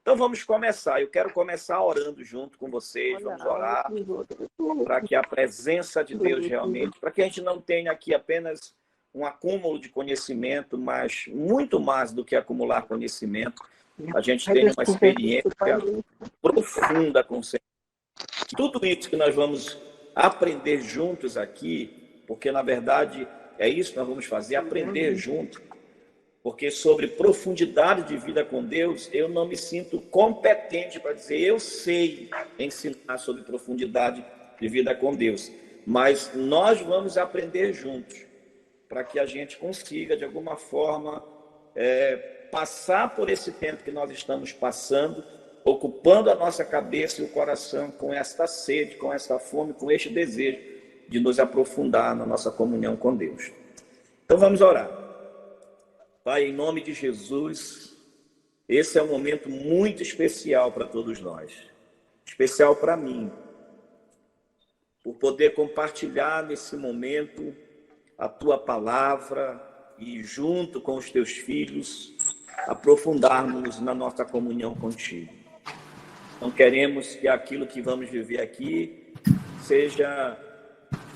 Então vamos começar. Eu quero começar orando junto com vocês. Vamos orar para que a presença de Deus realmente, para que a gente não tenha aqui apenas um acúmulo de conhecimento, mas muito mais do que acumular conhecimento, a gente tenha uma experiência profunda com o Senhor. Tudo isso que nós vamos aprender juntos aqui, porque na verdade é isso que nós vamos fazer, aprender juntos. Porque sobre profundidade de vida com Deus, eu não me sinto competente para dizer, eu sei ensinar sobre profundidade de vida com Deus. Mas nós vamos aprender juntos, para que a gente consiga, de alguma forma, passar por esse tempo que nós estamos passando, ocupando a nossa cabeça e o coração com esta sede, com esta fome, com este desejo de nos aprofundar na nossa comunhão com Deus. Então vamos orar. Pai, em nome de Jesus, esse é um momento muito especial para todos nós. Especial para mim, por poder compartilhar nesse momento a Tua palavra e, junto com os Teus filhos, aprofundarmos na nossa comunhão contigo. Não queremos que aquilo que vamos viver aqui seja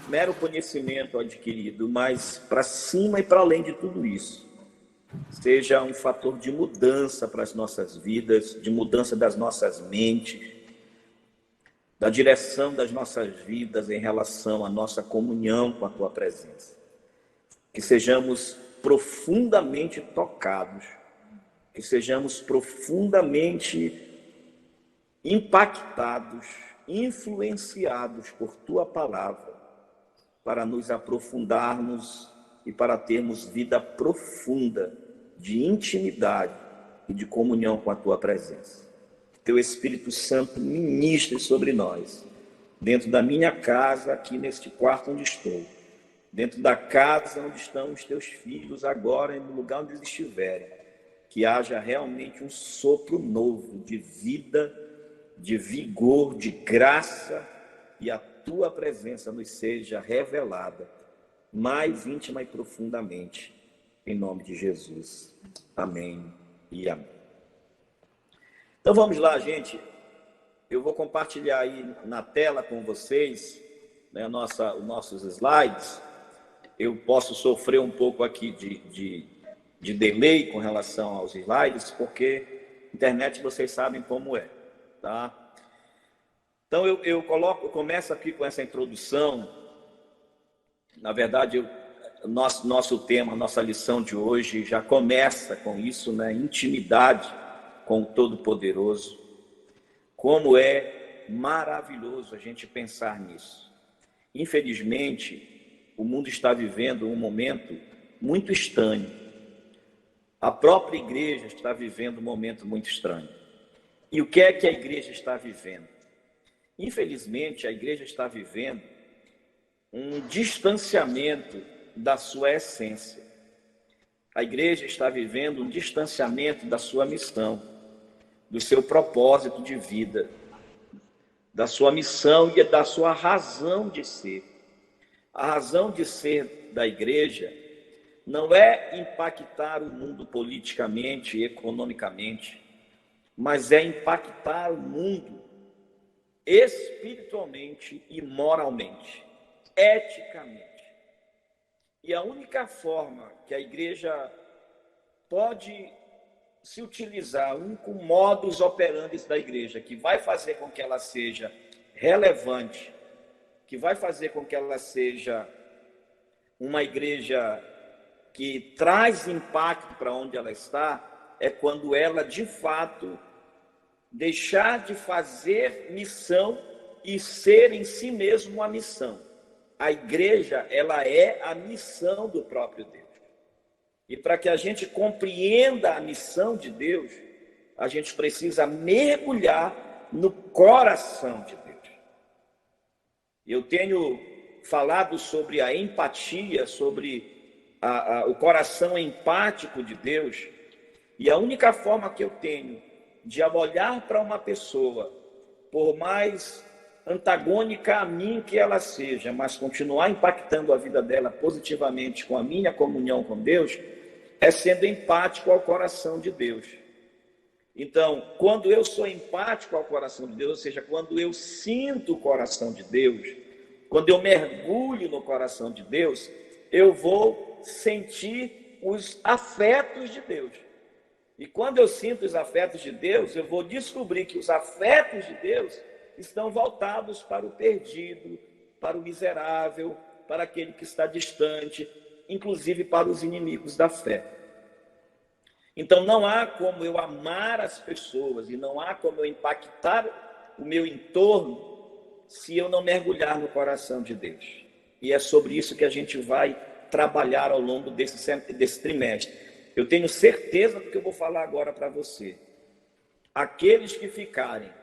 mero conhecimento adquirido, mas para cima e para além de tudo isso, seja um fator de mudança para as nossas vidas, de mudança das nossas mentes, da direção das nossas vidas em relação à nossa comunhão com a Tua presença. Que sejamos profundamente tocados, que sejamos profundamente impactados, influenciados por Tua palavra, para nos aprofundarmos e para termos vida profunda de intimidade e de comunhão com a Tua presença. Que Teu Espírito Santo ministre sobre nós, dentro da minha casa, aqui neste quarto onde estou, dentro da casa onde estão os Teus filhos agora e no lugar onde eles estiverem, que haja realmente um sopro novo de vida, de vigor, de graça, e a Tua presença nos seja revelada mais íntima e profundamente, em nome de Jesus. Amém e amém. Então vamos lá, gente. Eu vou compartilhar aí na tela com vocês, né, os nossos slides. Eu posso sofrer um pouco aqui de delay com relação aos slides, porque internet vocês sabem como é, tá? Então eu começo aqui com essa introdução. Na verdade, nosso tema, nossa lição de hoje já começa com isso, né? Intimidade com o Todo-Poderoso. Como é maravilhoso a gente pensar nisso. Infelizmente, o mundo está vivendo um momento muito estranho. A própria igreja está vivendo um momento muito estranho. E o que é que a igreja está vivendo? Infelizmente, a igreja está vivendo um distanciamento da sua essência. A igreja está vivendo um distanciamento da sua missão, do seu propósito de vida, da sua missão e da sua razão de ser. A razão de ser da igreja não é impactar o mundo politicamente e economicamente, mas é impactar o mundo espiritualmente e moralmente, eticamente. E a única forma que a igreja pode se utilizar, o único modus operandi da igreja, que vai fazer com que ela seja relevante, que vai fazer com que ela seja uma igreja que traz impacto para onde ela está, é quando ela, de fato, deixar de fazer missão e ser em si mesmo uma missão. A igreja, ela é a missão do próprio Deus. E para que a gente compreenda a missão de Deus, a gente precisa mergulhar no coração de Deus. Eu tenho falado sobre a empatia, sobre o coração empático de Deus, e a única forma que eu tenho de olhar para uma pessoa, por mais antagônica a mim que ela seja, mas continuar impactando a vida dela positivamente com a minha comunhão com Deus, é sendo empático ao coração de Deus. Então, quando eu sou empático ao coração de Deus, ou seja, quando eu sinto o coração de Deus, quando eu mergulho no coração de Deus, eu vou sentir os afetos de Deus. E quando eu sinto os afetos de Deus, eu vou descobrir que os afetos de Deus estão voltados para o perdido, para o miserável, para aquele que está distante, inclusive para os inimigos da fé. Então não há como eu amar as pessoas e não há como eu impactar o meu entorno se eu não mergulhar no coração de Deus. E é sobre isso que a gente vai trabalhar ao longo desse trimestre. Eu tenho certeza do que eu vou falar agora para você. Aqueles que ficarem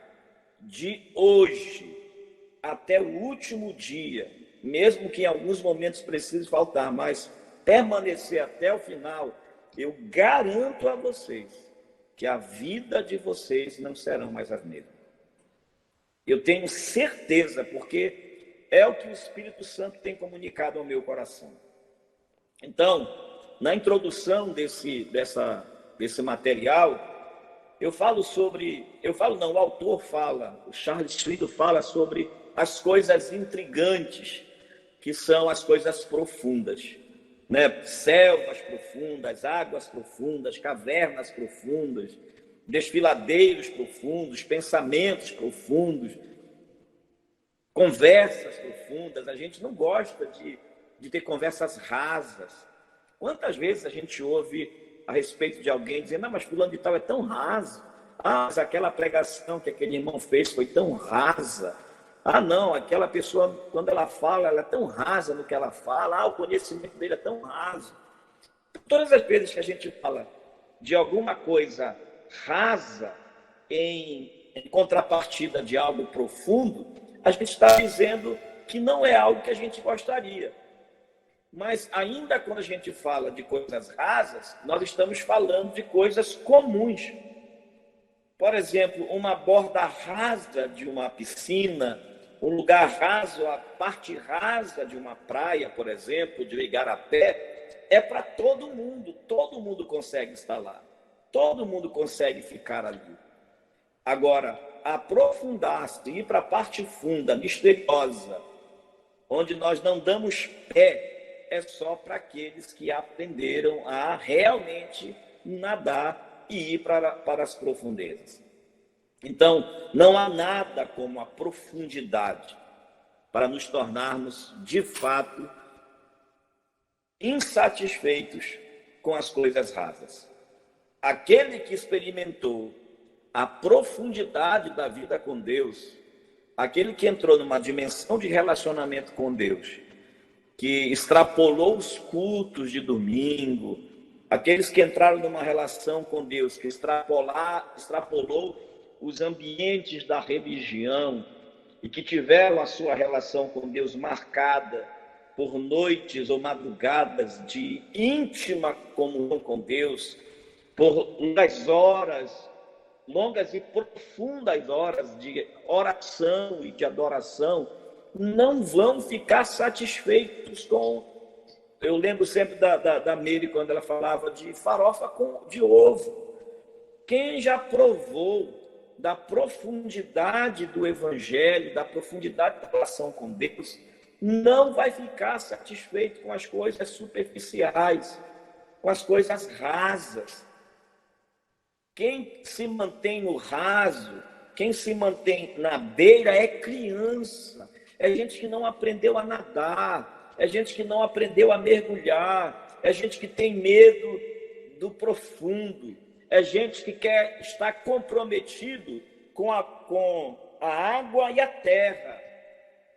de hoje até o último dia, mesmo que em alguns momentos precise faltar, mas permanecer até o final, eu garanto a vocês que a vida de vocês não serão mais as mesmas. Eu tenho certeza, porque é o que o Espírito Santo tem comunicado ao meu coração. Então, na introdução desse material, o autor fala, o Charles Swindoll fala sobre as coisas intrigantes, que são as coisas profundas, né? Selvas profundas, águas profundas, cavernas profundas, desfiladeiros profundos, pensamentos profundos, conversas profundas. A gente não gosta de ter conversas rasas. Quantas vezes a gente ouve a respeito de alguém dizendo, não, mas fulano de tal é tão raso. Ah, mas aquela pregação que aquele irmão fez foi tão rasa. Ah, não, aquela pessoa, quando ela fala, ela é tão rasa no que ela fala. Ah, o conhecimento dele é tão raso. Todas as vezes que a gente fala de alguma coisa rasa em contrapartida de algo profundo, a gente está dizendo que não é algo que a gente gostaria. Mas ainda quando a gente fala de coisas rasas, nós estamos falando de coisas comuns. Por exemplo, uma borda rasa de uma piscina, um lugar raso, a parte rasa de uma praia, por exemplo, de igarapé, é para todo mundo consegue estar lá, todo mundo consegue ficar ali. Agora, aprofundar-se, ir para a parte funda, misteriosa, onde nós não damos pé, é só para aqueles que aprenderam a realmente nadar e ir para as profundezas. Então, não há nada como a profundidade para nos tornarmos, de fato, insatisfeitos com as coisas rasas. Aquele que experimentou a profundidade da vida com Deus, aquele que entrou numa dimensão de relacionamento com Deus, que extrapolou os cultos de domingo, aqueles que entraram numa relação com Deus, que extrapolou os ambientes da religião e que tiveram a sua relação com Deus marcada por noites ou madrugadas de íntima comunhão com Deus, por longas e profundas horas de oração e de adoração, não vão ficar satisfeitos com... Eu lembro sempre da Mary, quando ela falava de farofa de ovo. Quem já provou da profundidade do Evangelho, da profundidade da relação com Deus, não vai ficar satisfeito com as coisas superficiais, com as coisas rasas. Quem se mantém no raso, quem se mantém na beira é criança. É gente que não aprendeu a nadar, é gente que não aprendeu a mergulhar, é gente que tem medo do profundo, é gente que quer estar comprometido com a água e a terra,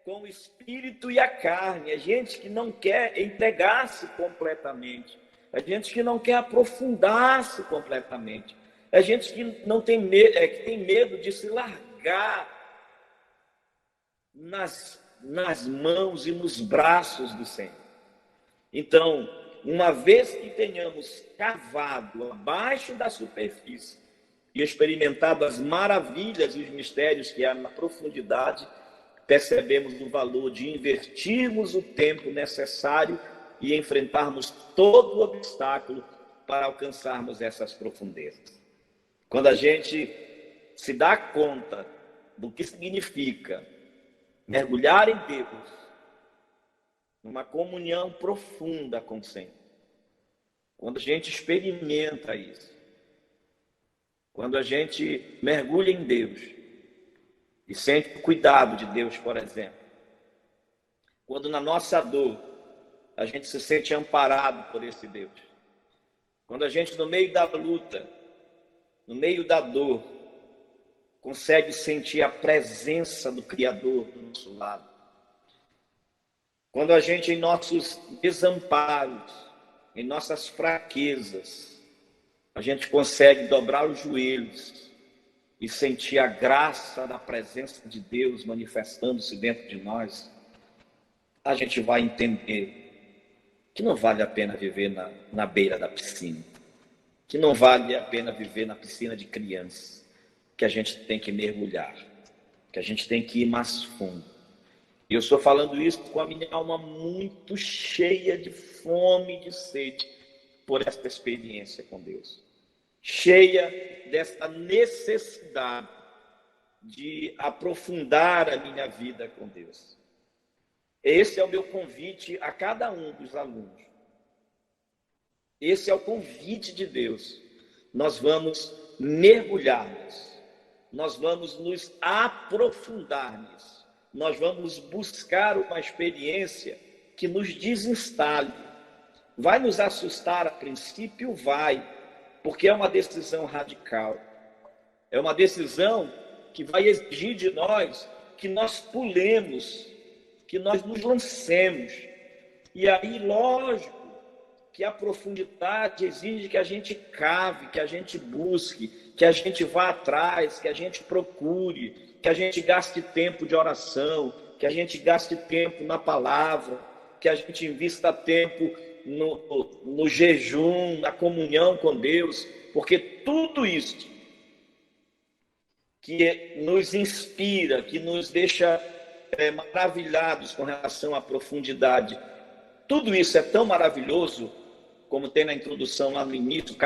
com o espírito e a carne, é gente que não quer entregar-se completamente, é gente que não quer aprofundar-se completamente, é gente que não tem medo, que tem medo de se largar nas mãos e nos braços do Senhor. Então, uma vez que tenhamos cavado abaixo da superfície e experimentado as maravilhas e os mistérios que há na profundidade, percebemos o valor de investirmos o tempo necessário e enfrentarmos todo o obstáculo para alcançarmos essas profundezas. Quando a gente se dá conta do que significa mergulhar em Deus, numa comunhão profunda com o Senhor. Quando a gente experimenta isso, quando a gente mergulha em Deus e sente o cuidado de Deus, por exemplo, quando na nossa dor a gente se sente amparado por esse Deus, quando a gente no meio da luta, no meio da dor, consegue sentir a presença do Criador do nosso lado, quando a gente, em nossos desamparos, em nossas fraquezas, a gente consegue dobrar os joelhos e sentir a graça da presença de Deus manifestando-se dentro de nós, a gente vai entender que não vale a pena viver na beira da piscina, que não vale a pena viver na piscina de criança, que a gente tem que mergulhar, que a gente tem que ir mais fundo. E eu estou falando isso com a minha alma muito cheia de fome e de sede por esta experiência com Deus. Cheia dessa necessidade de aprofundar a minha vida com Deus. Esse é o meu convite a cada um dos alunos. Esse é o convite de Deus. Nós vamos mergulhar nisso. Nós vamos nos aprofundar nisso. Nós vamos buscar uma experiência que nos desinstale. Vai nos assustar a princípio? Vai, porque é uma decisão radical. É uma decisão que vai exigir de nós que nós pulemos, que nós nos lancemos. E aí, lógico, que a profundidade exige que a gente cave, que a gente busque, que a gente vá atrás, que a gente procure, que a gente gaste tempo de oração, que a gente gaste tempo na palavra, que a gente invista tempo no jejum, na comunhão com Deus, porque tudo isso que nos inspira, que nos deixa maravilhados com relação à profundidade, tudo isso é tão maravilhoso, como tem na introdução lá no início,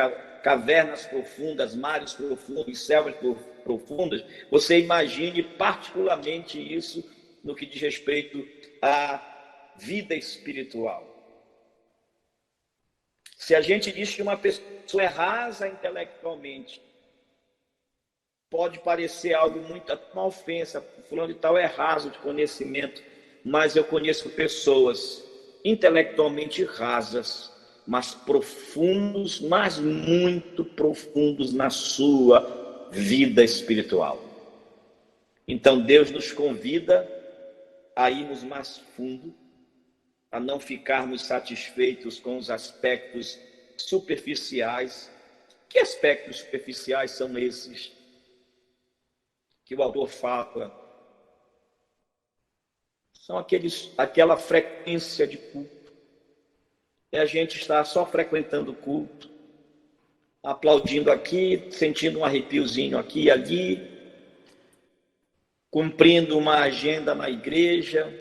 cavernas profundas, mares profundos, selvas profundas. Você imagine particularmente isso no que diz respeito à vida espiritual. Se a gente diz que uma pessoa é rasa intelectualmente, pode parecer algo muito uma ofensa, fulano de tal é raso de conhecimento, mas eu conheço pessoas intelectualmente rasas, mas profundos, mas muito profundos na sua vida espiritual. Então Deus nos convida a irmos mais fundo, a não ficarmos satisfeitos com os aspectos superficiais. Que aspectos superficiais são esses que o autor fala? São aquela frequência de culto. É a gente estar só frequentando o culto, aplaudindo aqui, sentindo um arrepiozinho aqui e ali, cumprindo uma agenda na igreja,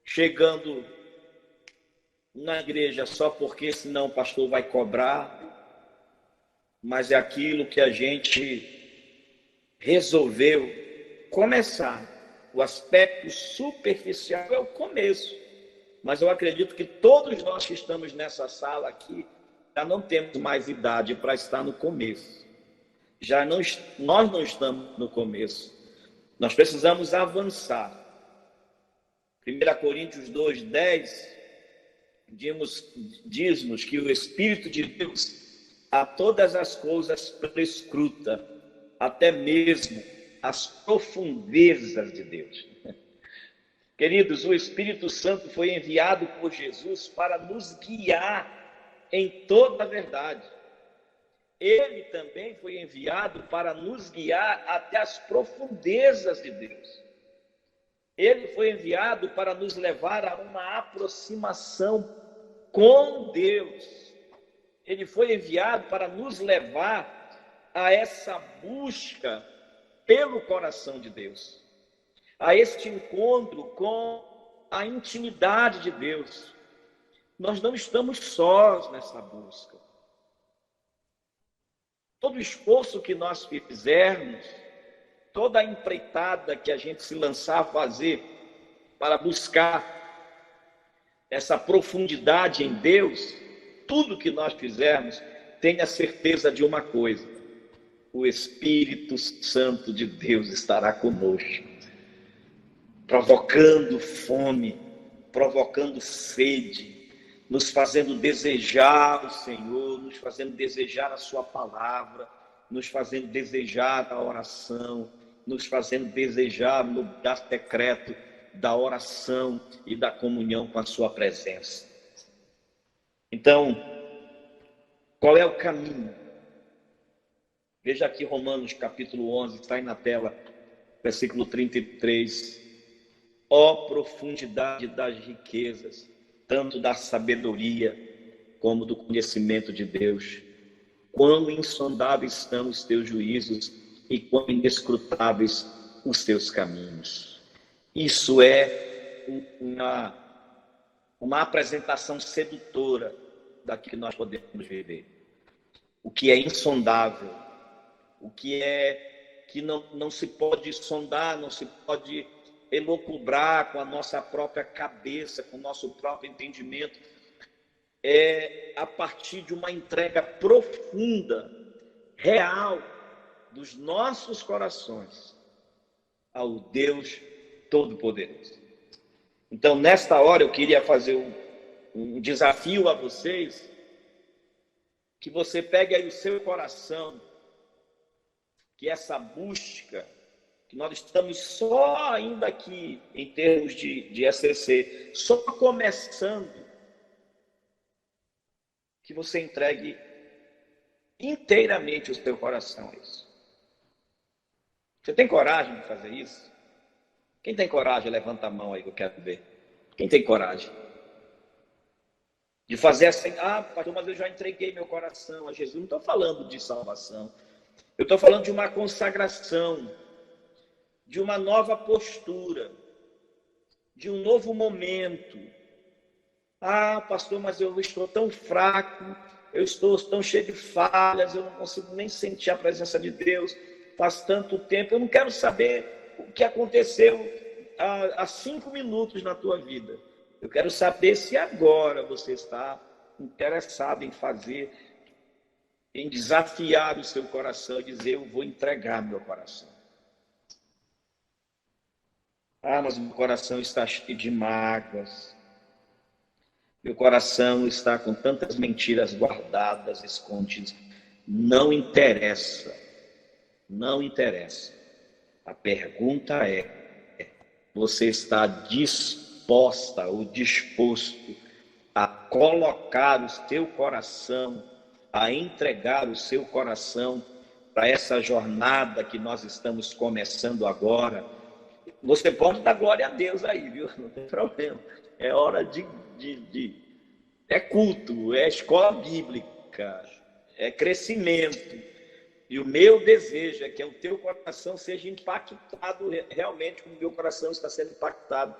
chegando na igreja só porque senão o pastor vai cobrar, mas é aquilo que a gente resolveu começar. O aspecto superficial é o começo. Mas eu acredito que todos nós que estamos nessa sala aqui já não temos mais idade para estar no começo. Nós não estamos no começo. Nós precisamos avançar. 1 Coríntios 2:10 diz-nos que o Espírito de Deus a todas as coisas prescruta, até mesmo as profundezas de Deus. Queridos, o Espírito Santo foi enviado por Jesus para nos guiar em toda a verdade. Ele também foi enviado para nos guiar até as profundezas de Deus. Ele foi enviado para nos levar a uma aproximação com Deus. Ele foi enviado para nos levar a essa busca pelo coração de Deus, a este encontro com a intimidade de Deus. Nós não estamos sós nessa busca. todo esforço que nós fizermos, toda a empreitada que a gente se lançar a fazer para buscar essa profundidade em Deus, tudo que nós fizermos, tenha certeza de uma coisa: o Espírito Santo de Deus estará conosco, provocando fome, provocando sede, nos fazendo desejar o Senhor, nos fazendo desejar a sua palavra, nos fazendo desejar a oração, nos fazendo desejar no lugar secreto da oração e da comunhão com a sua presença. Então, qual é o caminho? Veja aqui Romanos capítulo 11, está aí na tela, versículo 33. Ó profundidade das riquezas, tanto da sabedoria como do conhecimento de Deus. Quão insondáveis são os teus juízos e quão inescrutáveis os teus caminhos. Isso é uma apresentação sedutora daquilo que nós podemos viver. O que é insondável, o que não se pode sondar, não se pode elocubrar com a nossa própria cabeça, com o nosso próprio entendimento, é a partir de uma entrega profunda, real, dos nossos corações ao Deus Todo-Poderoso. Então, nesta hora, eu queria fazer um desafio a vocês, que você pegue aí o seu coração, que essa busca, que nós estamos só ainda aqui, em termos de ECC, só começando, que você entregue inteiramente o seu coração a isso. Você tem coragem de fazer isso? Quem tem coragem, levanta a mão aí que eu quero ver. Quem tem coragem? De fazer assim, pastor, mas eu já entreguei meu coração a Jesus. Não estou falando de salvação. Eu estou falando de uma consagração, de uma nova postura, de um novo momento. Pastor, mas eu estou tão fraco, eu estou tão cheio de falhas, eu não consigo nem sentir a presença de Deus. Faz tanto tempo, eu não quero saber o que aconteceu há 5 minutos na tua vida. Eu quero saber se agora você está interessado em desafiar o seu coração e dizer: eu vou entregar meu coração. Mas o meu coração está cheio de mágoas. Meu coração está com tantas mentiras guardadas, escondidas. Não interessa. Não interessa. A pergunta é: você está disposta ou disposto a colocar o seu coração, a entregar o seu coração para essa jornada que nós estamos começando agora? Você pode dar glória a Deus aí, viu? Não tem problema. É hora é culto, é escola bíblica, é crescimento. E o meu desejo é que o teu coração seja impactado realmente, como o meu coração está sendo impactado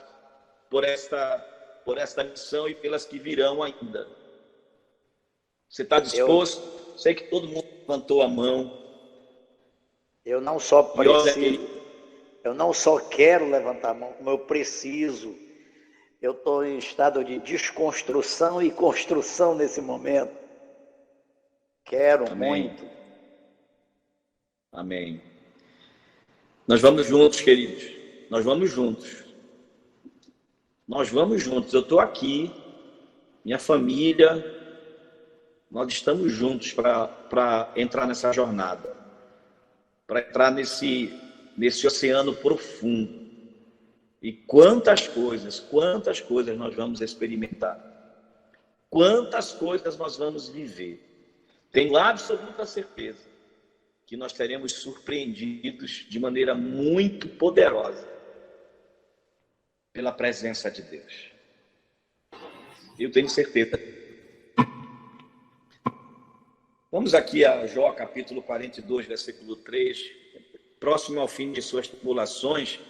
por esta missão e pelas que virão ainda. Você está disposto? Sei que todo mundo levantou a mão. Eu não só quero levantar a mão, como eu preciso. Eu estou em estado de desconstrução e construção nesse momento. Quero Amém. muito. Amém. Nós vamos juntos, queridos. Nós vamos juntos. Nós vamos juntos. Eu estou aqui, minha família, nós estamos juntos para entrar nessa jornada, para entrar nesse oceano profundo. E quantas coisas nós vamos experimentar. Quantas coisas nós vamos viver. Tenho absoluta certeza que nós seremos surpreendidos de maneira muito poderosa pela presença de Deus. Eu tenho certeza. Vamos aqui a Jó, capítulo 42, versículo 3. Próximo ao fim de suas tribulações,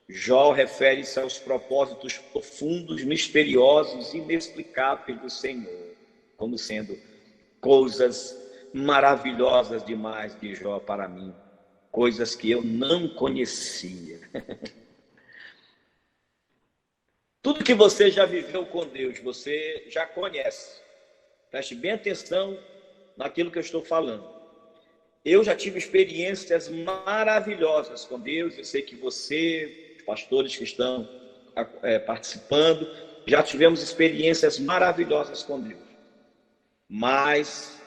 Jó refere-se aos propósitos profundos, misteriosos e inexplicáveis do Senhor, como sendo coisas maravilhosas demais de Jó para mim, coisas que eu não conhecia. Tudo que você já viveu com Deus, você já conhece. Preste bem atenção naquilo que eu estou falando. Eu já tive experiências maravilhosas com Deus. Eu sei que você, os pastores que estão participando, já tivemos experiências maravilhosas com Deus. Mas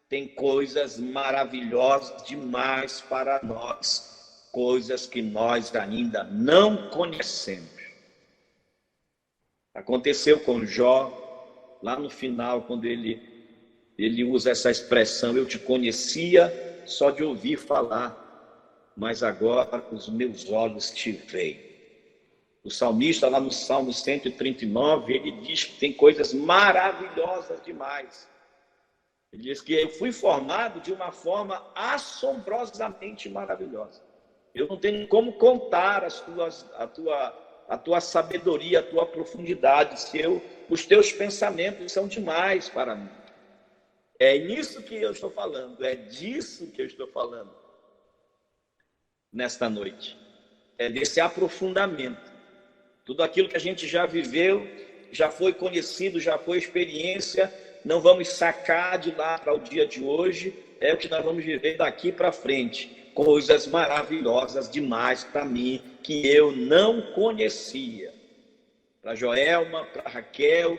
tem coisas maravilhosas demais para nós, coisas que nós ainda não conhecemos. Aconteceu com Jó, lá no final, quando ele usa essa expressão, eu te conhecia só de ouvir falar, mas agora os meus olhos te veem. O salmista, lá no Salmo 139, ele diz que tem coisas maravilhosas demais. Ele diz que eu fui formado de uma forma assombrosamente maravilhosa. Eu não tenho como contar a tua sabedoria, a tua profundidade. Os teus pensamentos são demais para mim. É nisso que eu estou falando, é disso que eu estou falando nesta noite. É desse aprofundamento. Tudo aquilo que a gente já viveu, já foi conhecido, já foi experiência, não vamos sacar de lá para o dia de hoje, é o que nós vamos viver daqui para frente. Coisas maravilhosas demais para mim, que eu não conhecia. Para Joelma, para Raquel,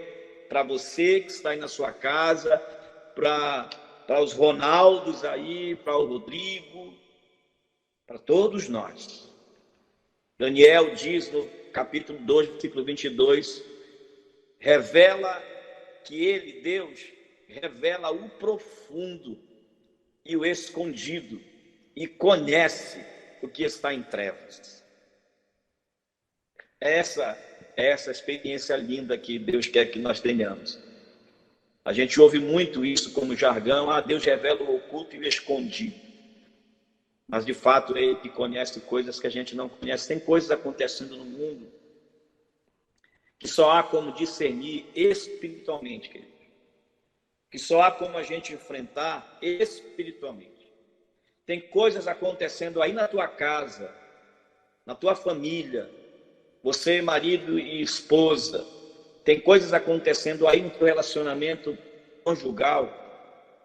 para você que está aí na sua casa, para os Ronaldos aí, para o Rodrigo, para todos nós. Daniel diz no capítulo 2, versículo 22, revela que ele, Deus, revela o profundo e o escondido e conhece o que está em trevas. Essa experiência linda que Deus quer que nós tenhamos. A gente ouve muito isso como jargão, Deus revela o oculto e o escondido. Mas, de fato, é Ele que conhece coisas que a gente não conhece. Tem coisas acontecendo no mundo que só há como discernir espiritualmente, querido. Que só há como a gente enfrentar espiritualmente. Tem coisas acontecendo aí na tua casa, na tua família, você, marido e esposa. Tem coisas acontecendo aí no teu relacionamento conjugal,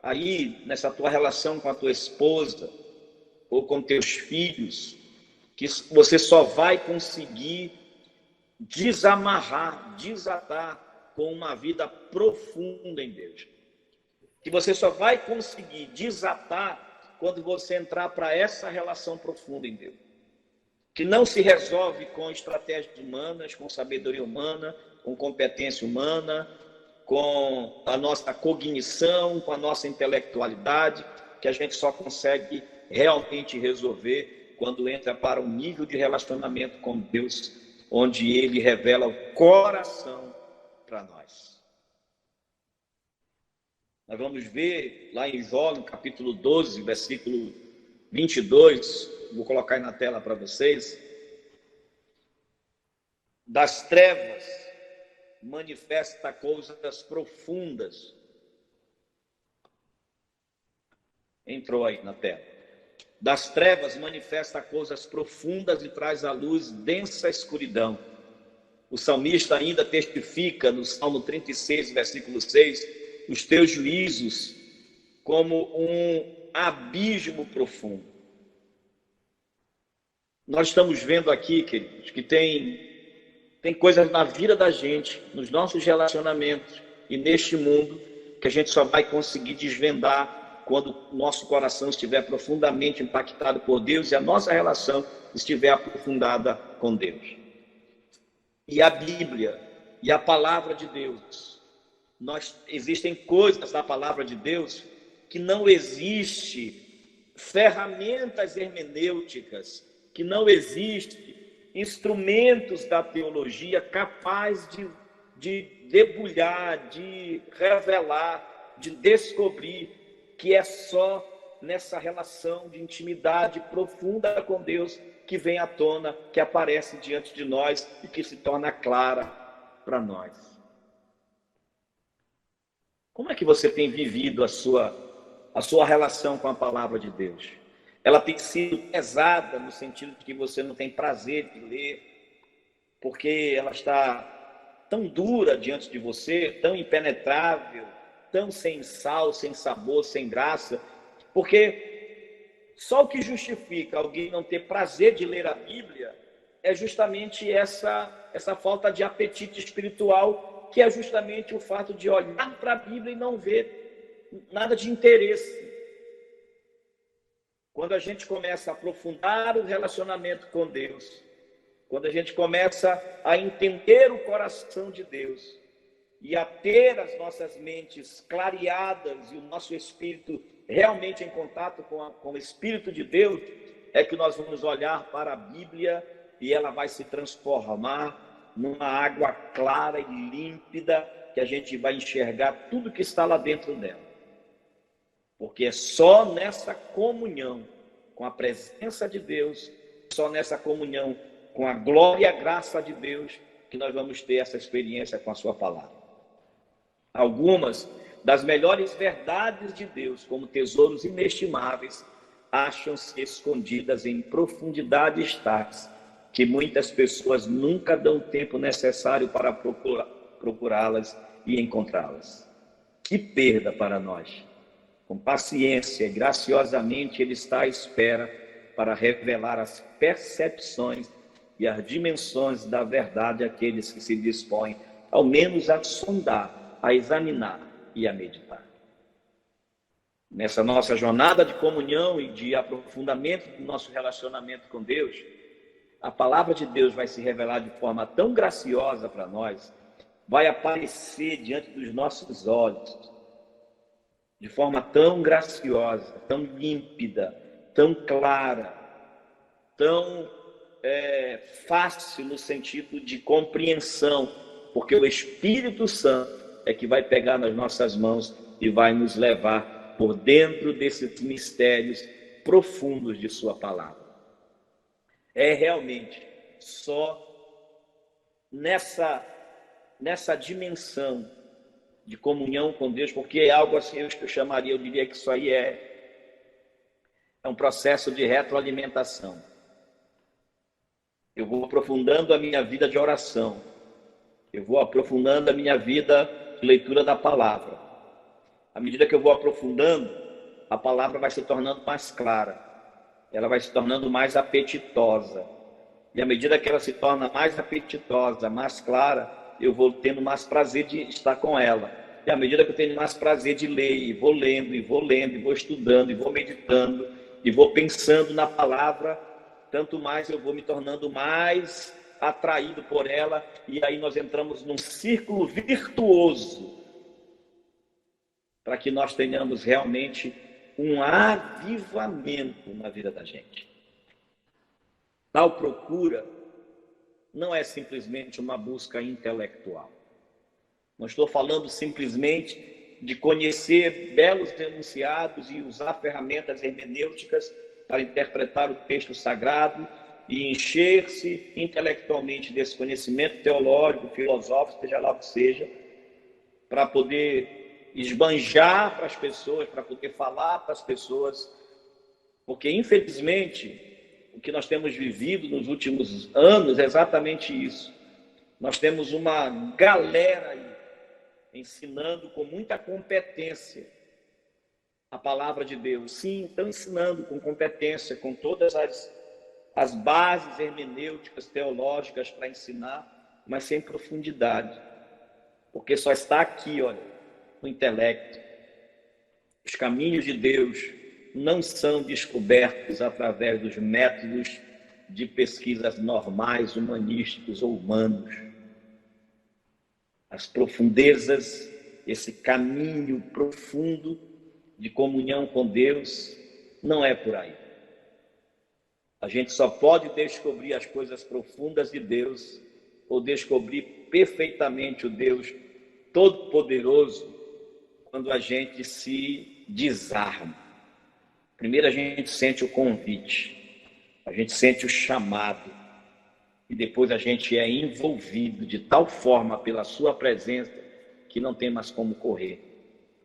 aí nessa tua relação com a tua esposa ou com teus filhos, que você só vai conseguir desamarrar, desatar com uma vida profunda em Deus. Que você só vai conseguir desatar quando você entrar para essa relação profunda em Deus. Que não se resolve com estratégias humanas, com sabedoria humana, com competência humana, com a nossa cognição, com a nossa intelectualidade, que a gente só consegue realmente resolver quando entra para um nível de relacionamento com Deus, onde Ele revela o coração para nós. Nós vamos ver lá em Jó, no capítulo 12, versículo 22, vou colocar aí na tela para vocês. Das trevas manifesta coisas profundas. Entrou aí na tela. Das trevas manifesta coisas profundas e traz à luz densa escuridão. O salmista ainda testifica no Salmo 36, versículo 6, os teus juízos como um abismo profundo. Nós estamos vendo aqui, queridos, que tem coisas na vida da gente, nos nossos relacionamentos e neste mundo, que a gente só vai conseguir desvendar quando o nosso coração estiver profundamente impactado por Deus e a nossa relação estiver aprofundada com Deus. E a Bíblia e a palavra de Deus, existem coisas na palavra de Deus que não existe ferramentas hermenêuticas, que não existe instrumentos da teologia capazes de debulhar, de revelar, de descobrir, que é só nessa relação de intimidade profunda com Deus que vem à tona, que aparece diante de nós e que se torna clara para nós. Como é que você tem vivido a sua a sua relação com a palavra de Deus? Ela tem sido pesada no sentido de que você não tem prazer de ler, porque ela está tão dura diante de você, tão impenetrável, tão sem sal, sem sabor, sem graça, porque só o que justifica alguém não ter prazer de ler a Bíblia é justamente essa falta de apetite espiritual, que é justamente o fato de olhar para a Bíblia e não ver nada de interesse. Quando a gente começa a aprofundar o relacionamento com Deus, quando a gente começa a entender o coração de Deus e a ter as nossas mentes clareadas e o nosso espírito realmente em contato com o Espírito de Deus, é que nós vamos olhar para a Bíblia e ela vai se transformar numa água clara e límpida, que a gente vai enxergar tudo que está lá dentro dela. Porque é só nessa comunhão com a presença de Deus, só nessa comunhão com a glória e a graça de Deus, que nós vamos ter essa experiência com a sua palavra. Algumas das melhores verdades de Deus, como tesouros inestimáveis, acham-se escondidas em profundidades tais que muitas pessoas nunca dão o tempo necessário para procurá-las e encontrá-las. Que perda para nós! Com paciência e graciosamente Ele está à espera para revelar as percepções e as dimensões da verdade àqueles que se dispõem, ao menos a sondar, a examinar e a meditar. Nessa nossa jornada de comunhão e de aprofundamento do nosso relacionamento com Deus, a palavra de Deus vai se revelar de forma tão graciosa para nós, vai aparecer diante dos nossos olhos, de forma tão graciosa, tão límpida, tão clara, tão fácil no sentido de compreensão, porque o Espírito Santo é que vai pegar nas nossas mãos e vai nos levar por dentro desses mistérios profundos de sua palavra. É realmente só nessa dimensão de comunhão com Deus, porque é algo assim que eu chamaria, eu diria que isso aí é um processo de retroalimentação. Eu vou aprofundando a minha vida de oração, eu vou aprofundando a minha vida de leitura da palavra. À medida que eu vou aprofundando, a palavra vai se tornando mais clara, ela vai se tornando mais apetitosa. E à medida que ela se torna mais apetitosa, mais clara, eu vou tendo mais prazer de estar com ela. E à medida que eu tenho mais prazer de ler, e vou lendo, e vou lendo, e vou estudando, e vou meditando, e vou pensando na palavra, tanto mais eu vou me tornando mais atraído por ela, e aí nós entramos num círculo virtuoso, para que nós tenhamos realmente um avivamento na vida da gente. Tal procura não é simplesmente uma busca intelectual. Não estou falando simplesmente de conhecer belos enunciados e usar ferramentas hermenêuticas para interpretar o texto sagrado e encher-se intelectualmente desse conhecimento teológico, filosófico, seja lá o que seja, para poder esbanjar para as pessoas, para poder falar para as pessoas, porque infelizmente o que nós temos vivido nos últimos anos é exatamente isso. Nós temos uma galera aí ensinando com muita competência a palavra de Deus. Sim, estão ensinando com competência, com todas as bases hermenêuticas, teológicas para ensinar, mas sem profundidade. Porque só está aqui, olha, o intelecto. Os caminhos de Deus não são descobertos através dos métodos de pesquisas normais, humanísticos ou humanos. As profundezas, esse caminho profundo de comunhão com Deus, não é por aí. A gente só pode descobrir as coisas profundas de Deus ou descobrir perfeitamente o Deus Todo-Poderoso quando a gente se desarma. Primeiro a gente sente o convite, a gente sente o chamado e depois a gente é envolvido de tal forma pela sua presença que não tem mais como correr,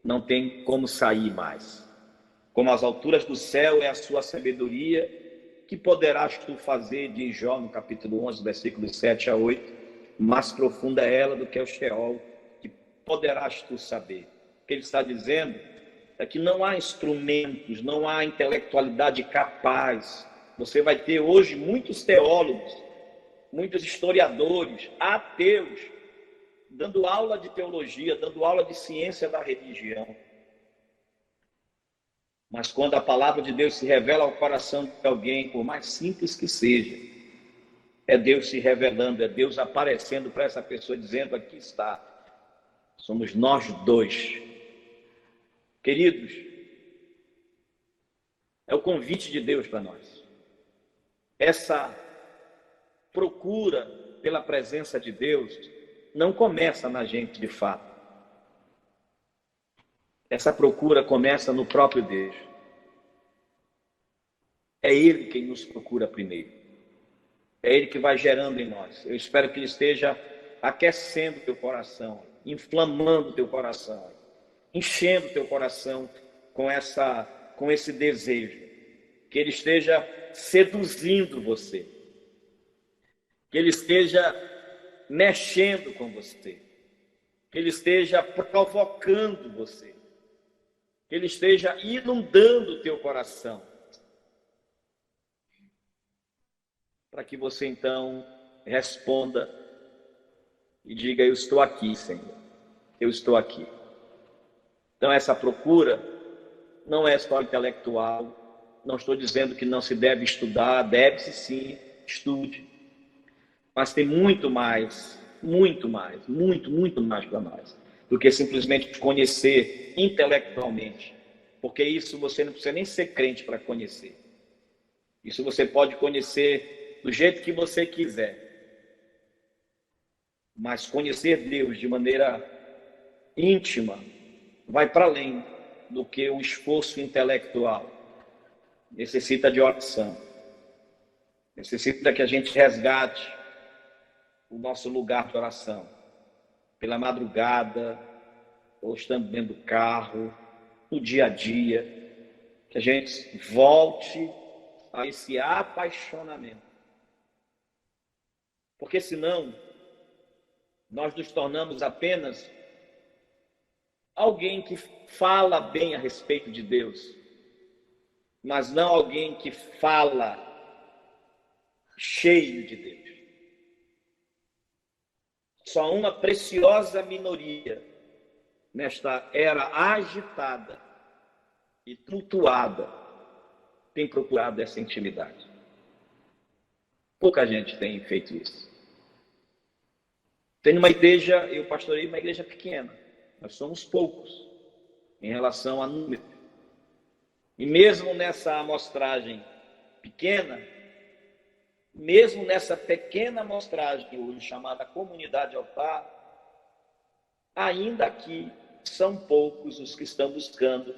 não tem como sair mais. Como as alturas do céu é a sua sabedoria, que poderás tu fazer, diz Jó no capítulo 11, versículos 7 a 8, mais profunda é ela do que o Sheol, que poderás tu saber. O que ele está dizendo é que não há instrumentos, não há intelectualidade capaz. Você vai ter hoje muitos teólogos, muitos historiadores, ateus, dando aula de teologia, dando aula de ciência da religião. Mas quando a palavra de Deus se revela ao coração de alguém, por mais simples que seja, é Deus se revelando, é Deus aparecendo para essa pessoa, dizendo: aqui está, somos nós dois. Queridos, é o convite de Deus para nós. Essa procura pela presença de Deus não começa na gente de fato. Essa procura começa no próprio Deus. É Ele quem nos procura primeiro. É Ele que vai gerando em nós. Eu espero que Ele esteja aquecendo o teu coração, inflamando o teu coração, enchendo o teu coração com esse desejo. Que Ele esteja seduzindo você. Que Ele esteja mexendo com você. Que Ele esteja provocando você. Que Ele esteja inundando o teu coração. Para que você então responda e diga: eu estou aqui, Senhor. Eu estou aqui. Então essa procura não é só intelectual. Não estou dizendo que não se deve estudar, deve-se sim, estude. Mas tem muito mais para nós do que simplesmente conhecer intelectualmente. Porque isso você não precisa nem ser crente para conhecer. Isso você pode conhecer do jeito que você quiser. Mas conhecer Deus de maneira íntima vai para além do que o esforço intelectual. Necessita de oração. Necessita que a gente resgate o nosso lugar de oração. Pela madrugada, ou estando dentro do carro, no dia a dia. Que a gente volte a esse apaixonamento. Porque senão, nós nos tornamos apenas alguém que fala bem a respeito de Deus, mas não alguém que fala cheio de Deus. Só uma preciosa minoria nesta era agitada e tumultuada tem procurado essa intimidade. Pouca gente tem feito isso. Tem uma igreja, eu pastorei uma igreja pequena. Nós somos poucos em relação a número. E mesmo nessa amostragem pequena, mesmo nessa pequena amostragem hoje chamada Comunidade Altar, ainda aqui são poucos os que estão buscando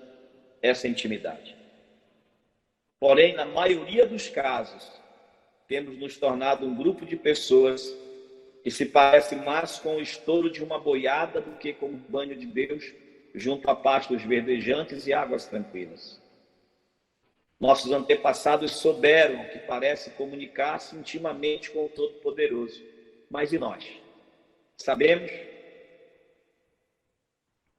essa intimidade. Porém, na maioria dos casos, temos nos tornado um grupo de pessoas que se parece mais com o estouro de uma boiada do que com o banho de Deus junto a pastos verdejantes e águas tranquilas. Nossos antepassados souberam que parece comunicar-se intimamente com o Todo-Poderoso. Mas e nós? Sabemos?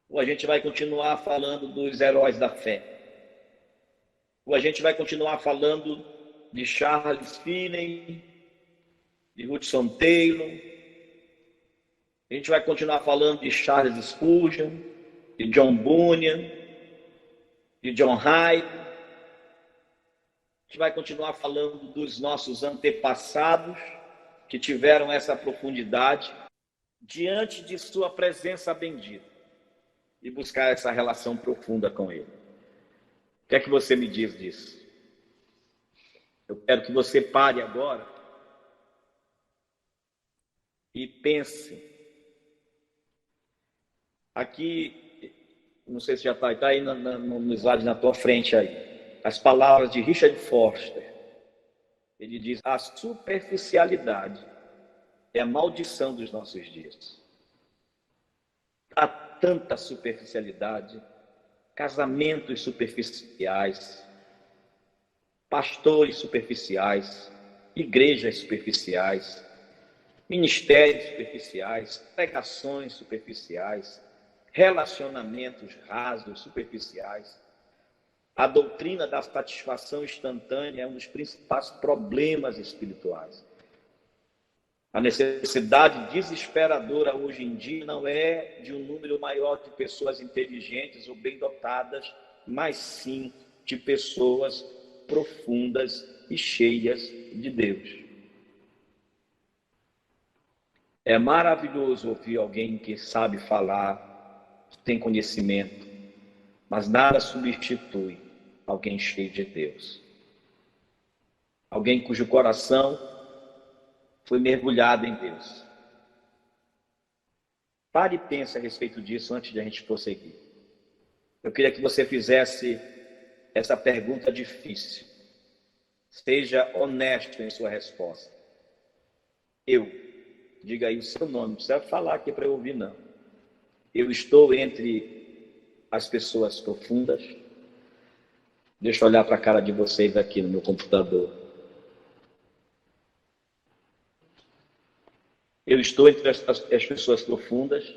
Ou a gente vai continuar falando dos heróis da fé? Ou a gente vai continuar falando de Charles Finney, de Hudson Taylor? A gente vai continuar falando de Charles Spurgeon, de John Bunyan, de John Hyde? A gente vai continuar falando dos nossos antepassados que tiveram essa profundidade diante de sua presença bendita e buscar essa relação profunda com Ele. O que é que você me diz disso? Eu quero que você pare agora e pense. Aqui, não sei se já está aí no slide na tua frente aí. As palavras de Richard Foster. Ele diz: a superficialidade é a maldição dos nossos dias. Há tanta superficialidade, casamentos superficiais, pastores superficiais, igrejas superficiais, ministérios superficiais, pregações superficiais, relacionamentos rasos, superficiais. A doutrina da satisfação instantânea é um dos principais problemas espirituais. A necessidade desesperadora hoje em dia não é de um número maior de pessoas inteligentes ou bem dotadas, mas sim de pessoas profundas e cheias de Deus. É maravilhoso ouvir alguém que sabe falar, que tem conhecimento, mas nada substitui alguém cheio de Deus. Alguém cujo coração foi mergulhado em Deus. Pare e pense a respeito disso antes de a gente prosseguir. Eu queria que você fizesse essa pergunta difícil. Seja honesto em sua resposta. Diga aí o seu nome, não precisa falar aqui para eu ouvir, não. Eu estou entre as pessoas profundas. Deixa eu olhar para a cara de vocês aqui no meu computador. Eu estou entre as pessoas profundas.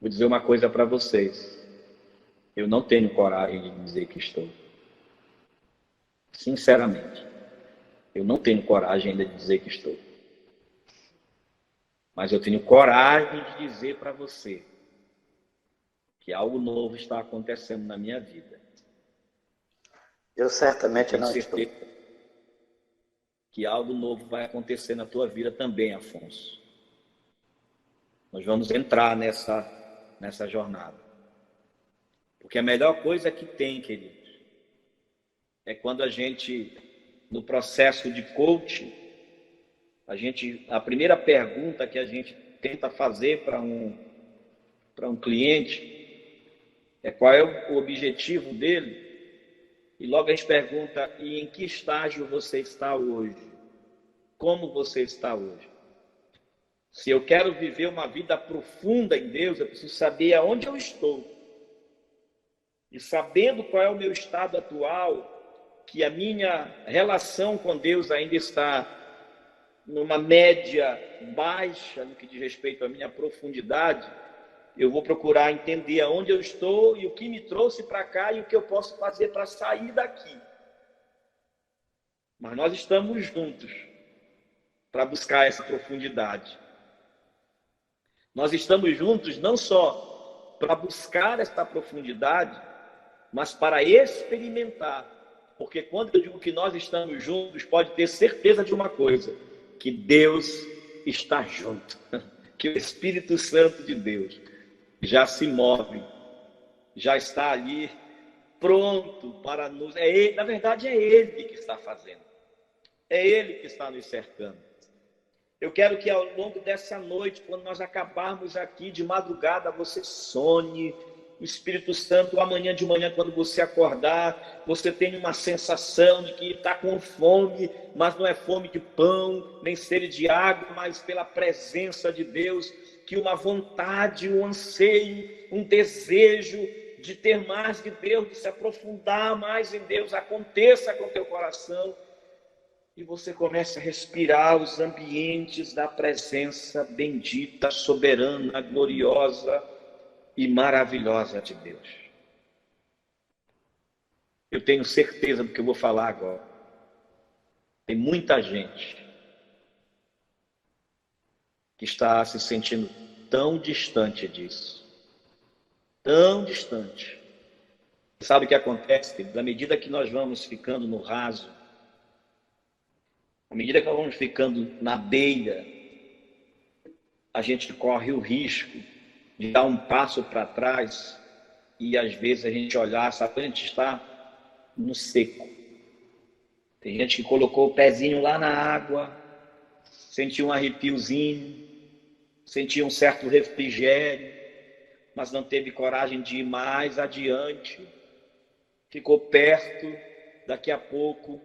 Vou dizer uma coisa para vocês. Eu não tenho coragem de dizer que estou. Sinceramente. Eu não tenho coragem ainda de dizer que estou. Mas eu tenho coragem de dizer para você que algo novo está acontecendo na minha vida. Eu certamente não estou. Que algo novo vai acontecer na tua vida também, Afonso. Nós vamos entrar nessa jornada. Porque a melhor coisa que tem, queridos, é quando a gente, no processo de coaching, a primeira pergunta que a gente tenta fazer para um cliente é qual é o objetivo dele. E logo a gente pergunta, e em que estágio você está hoje? Como você está hoje? Se eu quero viver uma vida profunda em Deus, eu preciso saber aonde eu estou. E sabendo qual é o meu estado atual, que a minha relação com Deus ainda está numa média baixa no que diz respeito à minha profundidade, eu vou procurar entender aonde eu estou e o que me trouxe para cá e o que eu posso fazer para sair daqui. Mas nós estamos juntos para buscar essa profundidade. Nós estamos juntos não só para buscar essa profundidade, mas para experimentar. Porque quando eu digo que nós estamos juntos, pode ter certeza de uma coisa, que Deus está junto. Que o Espírito Santo de Deus já se move, já está ali pronto para nos... na verdade, é Ele que está fazendo. É Ele que está nos cercando. Eu quero que ao longo dessa noite, quando nós acabarmos aqui de madrugada, você sonhe o Espírito Santo. Amanhã de manhã, quando você acordar, você tenha uma sensação de que está com fome, mas não é fome de pão, nem sede de água, mas pela presença de Deus, que uma vontade, um anseio, um desejo de ter mais de Deus, de se aprofundar mais em Deus, aconteça com o teu coração. E você começa a respirar os ambientes da presença bendita, soberana, gloriosa e maravilhosa de Deus. Eu tenho certeza do que eu vou falar agora. Tem muita gente que está se sentindo tão distante disso. Tão distante. Sabe o que acontece? À medida que nós vamos ficando no raso, à medida que nós vamos ficando na beira, a gente corre o risco de dar um passo para trás e às vezes a gente olhar, sabe, a gente está no seco. Tem gente que colocou o pezinho lá na água, sentiu um arrepiozinho, sentiu um certo refrigério, mas não teve coragem de ir mais adiante. Ficou perto, daqui a pouco,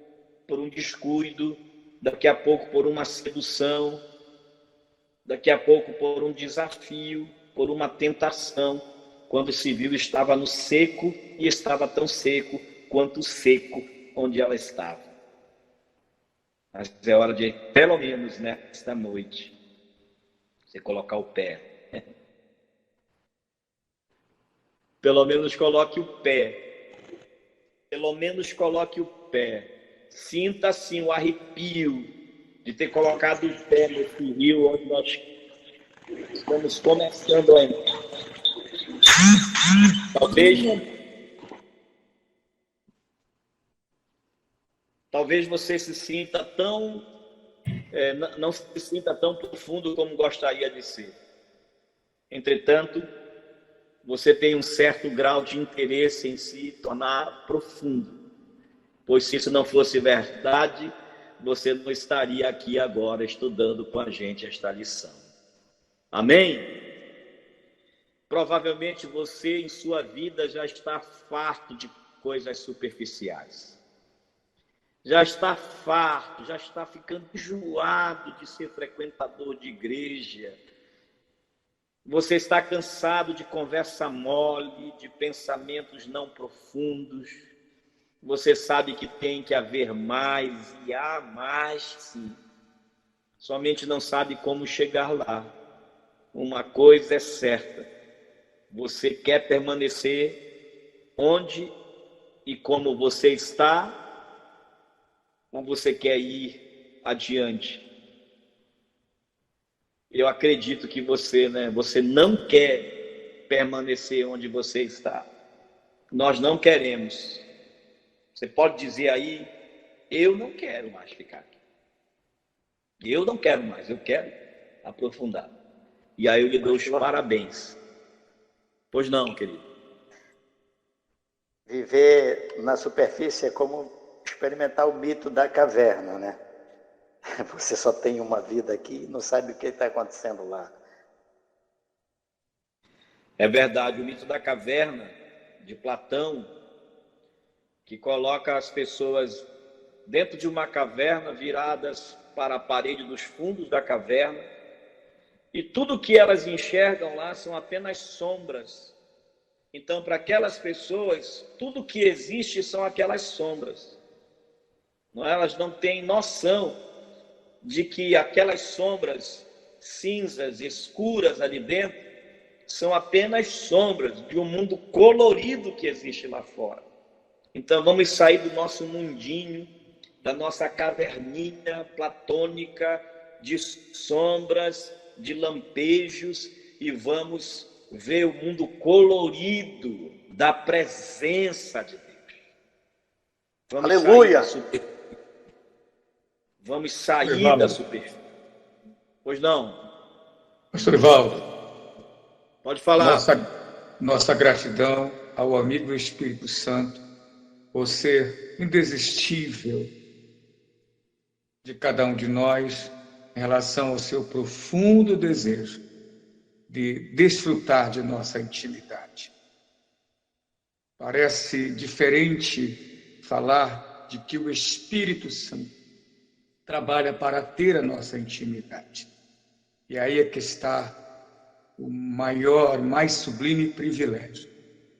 por um descuido, daqui a pouco por uma sedução, daqui a pouco por um desafio, por uma tentação, quando se viu estava no seco e estava tão seco quanto o seco onde ela estava. Mas é hora de, pelo menos nesta noite, você colocar o pé. Pelo menos coloque o pé. Pelo menos coloque o pé. Sinta assim o arrepio de ter colocado o pé nesse rio onde nós estamos começando a entrar. Talvez você se sinta tão não se sinta tão profundo como gostaria de ser. Entretanto, você tem um certo grau de interesse em se tornar profundo, pois se isso não fosse verdade, você não estaria aqui agora estudando com a gente esta lição. Amém? Provavelmente você em sua vida já está farto de coisas superficiais. Já está farto, já está ficando enjoado de ser frequentador de igreja. Você está cansado de conversa mole, de pensamentos não profundos. Você sabe que tem que haver mais e há mais, sim. Somente não sabe como chegar lá. Uma coisa é certa: você quer permanecer onde e como você está, ou você quer ir adiante? Eu acredito que você não quer permanecer onde você está. Nós não queremos. Você pode dizer aí: eu não quero mais ficar aqui. Eu não quero mais, eu quero aprofundar. E aí eu lhe dou os parabéns. Pois não, querido? Viver na superfície é como experimentar o mito da caverna, né? Você só tem uma vida aqui e não sabe o que está acontecendo lá. É verdade, o mito da caverna de Platão, que coloca as pessoas dentro de uma caverna, viradas para a parede dos fundos da caverna, e tudo que elas enxergam lá são apenas sombras. Então, para aquelas pessoas, tudo que existe são aquelas sombras. Elas não têm noção de que aquelas sombras cinzas, escuras ali dentro, são apenas sombras de um mundo colorido que existe lá fora. Então vamos sair do nosso mundinho, da nossa caverninha platônica de sombras, de lampejos, e vamos ver o mundo colorido da presença de Deus. Vamos Aleluia! Vamos sair da superfície. Pois não? Pastor Evaldo, Pode falar. Nossa gratidão ao amigo Espírito Santo por ser indesistível de cada um de nós em relação ao seu profundo desejo de desfrutar de nossa intimidade. Parece diferente falar de que o Espírito Santo trabalha para ter a nossa intimidade. E aí é que está o maior, mais sublime privilégio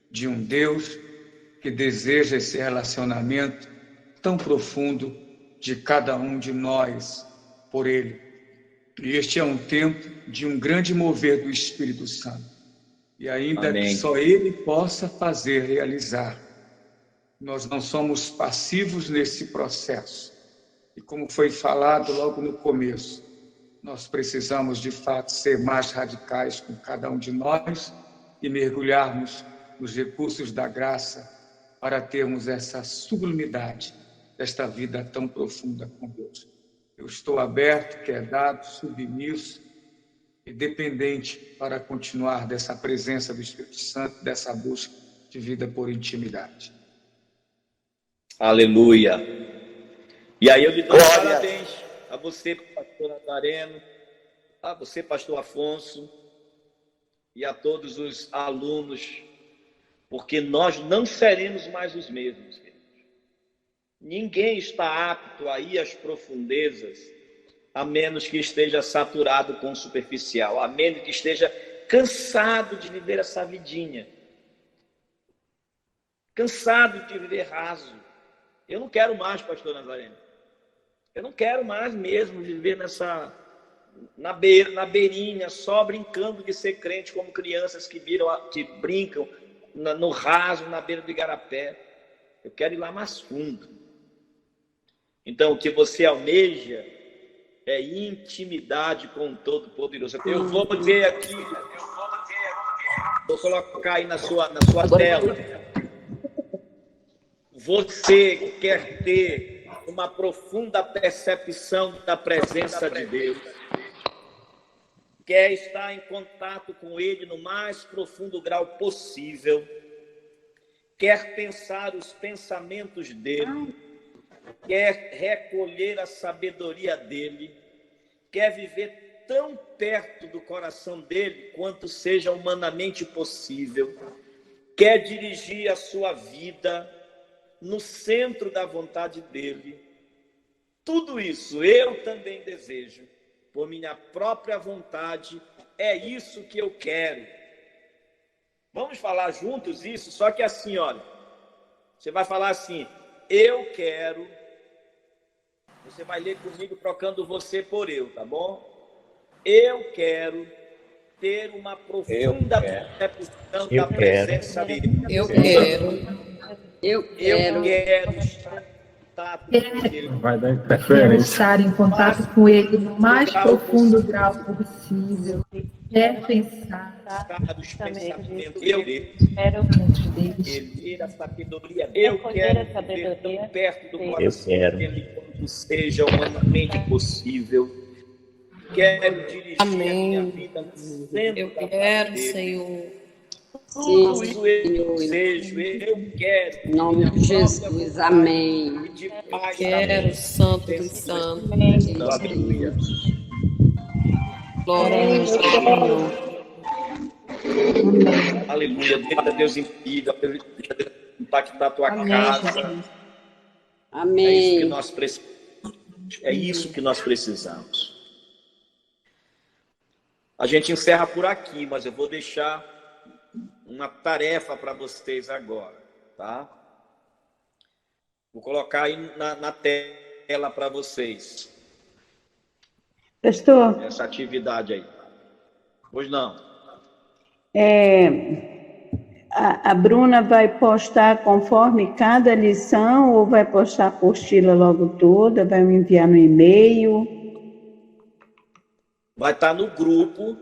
de um Deus que deseja esse relacionamento tão profundo de cada um de nós por Ele. E este é um tempo de um grande mover do Espírito Santo. E ainda Amém. que só Ele possa fazer, realizar. Nós não somos passivos nesse processo. E como foi falado logo no começo, nós precisamos de fato ser mais radicais com cada um de nós e mergulharmos nos recursos da graça para termos essa sublimidade desta vida tão profunda com Deus. Eu estou aberto, quedado, submisso e dependente para continuar dessa presença do Espírito Santo, dessa busca de vida por intimidade. Aleluia! E aí eu lhe dou parabéns a você, pastor Nazareno, a você, pastor Afonso, e a todos os alunos, porque nós não seremos mais os mesmos, queridos. Ninguém está apto a ir às profundezas, a menos que esteja saturado com o superficial, a menos que esteja cansado de viver essa vidinha, cansado de viver raso. Eu não quero mais, pastor Nazareno. Eu não quero mais mesmo viver na beirinha, só brincando de ser crente, como crianças que brincam no raso, na beira do igarapé. Eu quero ir lá mais fundo. Então, o que você almeja é intimidade com o Todo-Poderoso. Eu vou ver aqui, vou colocar aí na sua tela. Você quer ter uma profunda percepção da presença de Deus, quer estar em contato com Ele no mais profundo grau possível, quer pensar os pensamentos dEle, quer recolher a sabedoria dEle, quer viver tão perto do coração dEle quanto seja humanamente possível, quer dirigir a sua vida no centro da vontade dEle. Tudo isso eu também desejo, por minha própria vontade, é isso que eu quero. Vamos falar juntos isso? Só que assim, olha, você vai falar assim, eu quero, você vai ler comigo trocando você por eu, tá bom? Eu quero ter uma profunda percepção da presença dele. Eu quero Vai dar interferência. Estar em contato com Ele no mais profundo grau possível. Quer pensar dos pensamentos. Eu quero a sabedoria. Eu quero viver tão perto do coração dele quanto seja humanamente possível. Quero dirigir a minha vida no centro. Eu quero, Senhor. Tudo isso eu desejo, eu quero. Em nome de Jesus, amém. Quero, Santo dos Santos. Aleluia. Glória ao Senhor. Aleluia. Deixa Deus em vida, deixa Deus impactar a tua casa. Amém. É isso que nós precisamos. A gente encerra por aqui, mas eu vou deixar uma tarefa para vocês agora, tá? Vou colocar aí na tela para vocês. Pastor, Essa atividade aí. Pois não. A Bruna vai postar conforme cada lição ou vai postar a apostila logo toda? Vai me enviar no e-mail? Vai estar no grupo.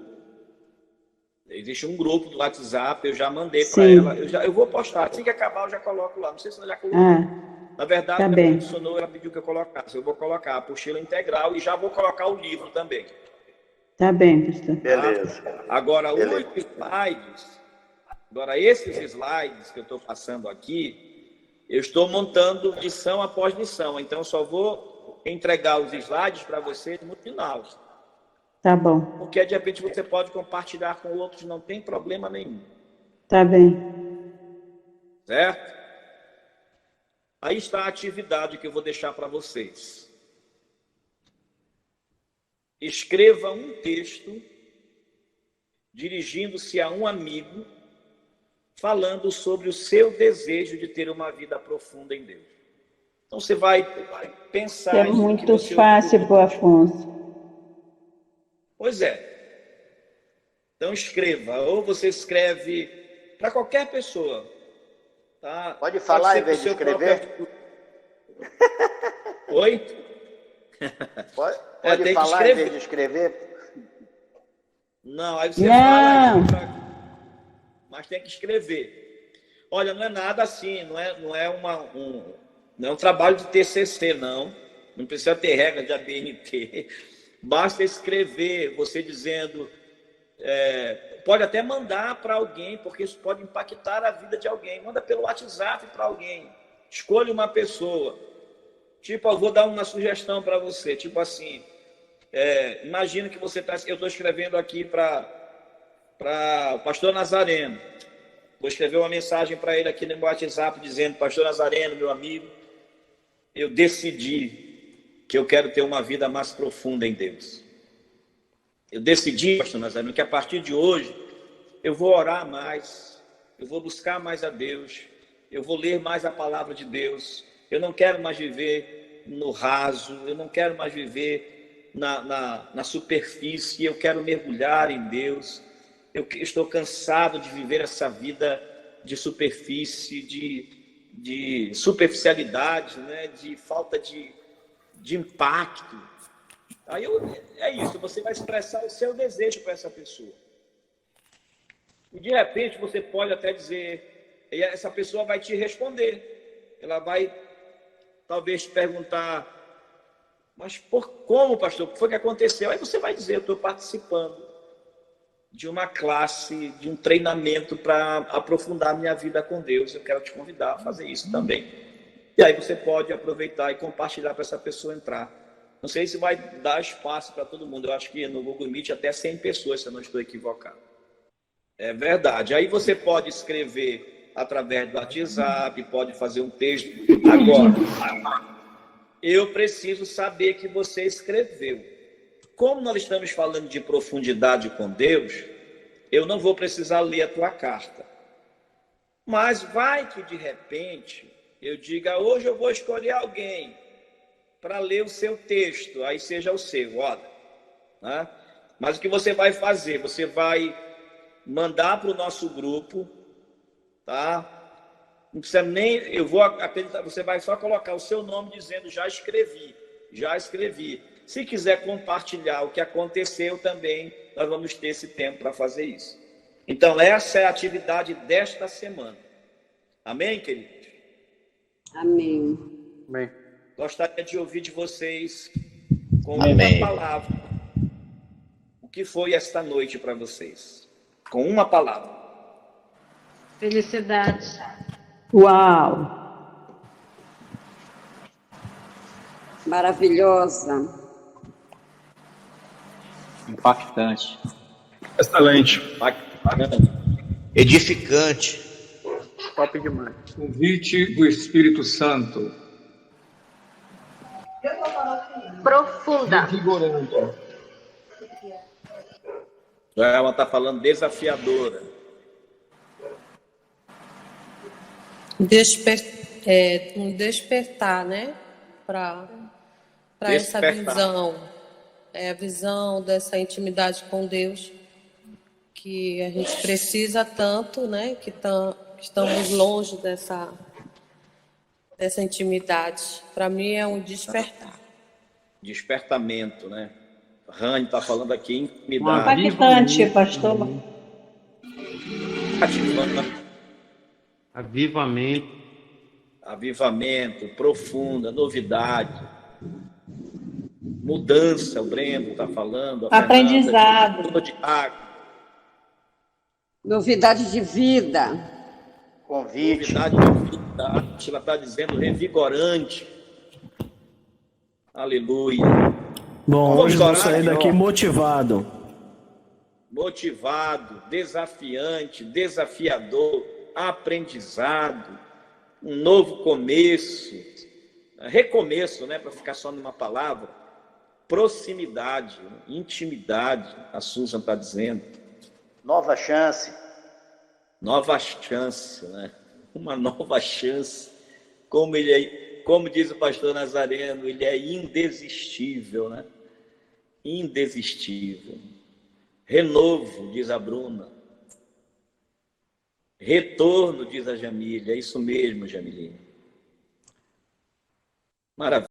Existe um grupo do WhatsApp, eu já mandei para ela. Eu vou postar. Assim que acabar, eu já coloco lá. Não sei se ela já colocou. Na verdade, ela mencionou, ela pediu que eu colocasse. Eu vou colocar a apostila integral e já vou colocar o livro também. Tá bem, pastor. Beleza. Agora, esses slides que eu estou passando aqui, eu estou montando lição após lição. Então, eu só vou entregar os slides para vocês no final. Tá bom. Porque, de repente, você pode compartilhar com outros, não tem problema nenhum. Tá bem. Certo? Aí está a atividade que eu vou deixar para vocês. Escreva um texto dirigindo-se a um amigo, falando sobre o seu desejo de ter uma vida profunda em Deus. Então, você vai pensar... É muito fácil para o Afonso. Pois é. Então, escreva. Ou você escreve para qualquer pessoa. Tá? Pode falar em vez de escrever? Oi? Pode falar em vez de escrever? Não, aí você fala... Mas tem que escrever. Olha, não é nada assim. Não é um trabalho de TCC, não. Não precisa ter regra de ABNT. Basta escrever, você dizendo... pode até mandar para alguém, porque isso pode impactar a vida de alguém. Manda pelo WhatsApp para alguém. Escolha uma pessoa. Tipo, eu vou dar uma sugestão para você. Tipo assim, imagina que você está... Eu estou escrevendo aqui para o pastor Nazareno. Vou escrever uma mensagem para ele aqui no WhatsApp, dizendo: pastor Nazareno, meu amigo, eu decidi que eu quero ter uma vida mais profunda em Deus. Eu decidi, pastor Nazareno, que a partir de hoje eu vou orar mais, eu vou buscar mais a Deus, eu vou ler mais a palavra de Deus, eu não quero mais viver no raso, eu não quero mais viver na superfície, eu quero mergulhar em Deus. Eu estou cansado de viver essa vida de superfície, de superficialidade, né? De falta de impacto. Aí é isso, você vai expressar o seu desejo para essa pessoa. E de repente você pode até dizer, e essa pessoa vai te responder. Ela vai talvez te perguntar, mas como, pastor? O que foi que aconteceu? Aí você vai dizer, eu estou participando de uma classe, de um treinamento para aprofundar minha vida com Deus. Eu quero te convidar a fazer isso também. E aí você pode aproveitar e compartilhar para essa pessoa entrar. Não sei se vai dar espaço para todo mundo. Eu acho que no Google Meet até 100 pessoas, se eu não estou equivocado. É verdade. Aí você pode escrever através do WhatsApp, pode fazer um texto. Agora, eu preciso saber que você escreveu. Como nós estamos falando de profundidade com Deus, eu não vou precisar ler a tua carta. Mas vai que de repente eu diga, hoje eu vou escolher alguém para ler o seu texto, aí seja o seu, olha. Né? Mas o que você vai fazer? Você vai mandar para o nosso grupo, tá? Não precisa nem, eu vou acreditar, você vai só colocar o seu nome dizendo, já escrevi. Se quiser compartilhar o que aconteceu também, nós vamos ter esse tempo para fazer isso. Então, essa é a atividade desta semana. Amém, queridos? Amém. Amém. Gostaria de ouvir de vocês com Amém. uma palavra. O que foi esta noite para vocês? Com uma palavra. Felicidade. Uau! Maravilhosa. Impactante. Excelente. Edificante. Top demais. Convite do Espírito Santo. Profunda. Vigorante. Ela está falando desafiadora. Um despertar, né? Para essa visão. É a visão dessa intimidade com Deus que a gente precisa tanto, né? Que estamos longe dessa intimidade. Para mim é um despertar. Despertamento, né? Rani está falando aqui intimidade. Impactante, pastor. Avivamento, profunda, novidade, mudança, o Breno está falando. Aprendizado. Novidade de vida. Convite. Novidade de vida. Ela está dizendo revigorante. Aleluia. Bom, Vamos hoje vou orar, sair daqui ó. motivado. Motivado, desafiante, desafiador, aprendizado, um novo começo, recomeço, né, para ficar só numa palavra, proximidade, intimidade, a Susan está dizendo. Nova chance. Nova chance, né? Uma nova chance. Como diz o pastor Nazareno, ele é indesistível, né? Indesistível. Renovo, diz a Bruna. Retorno, diz a Jamília. É isso mesmo, Jamilinha. Maravilha.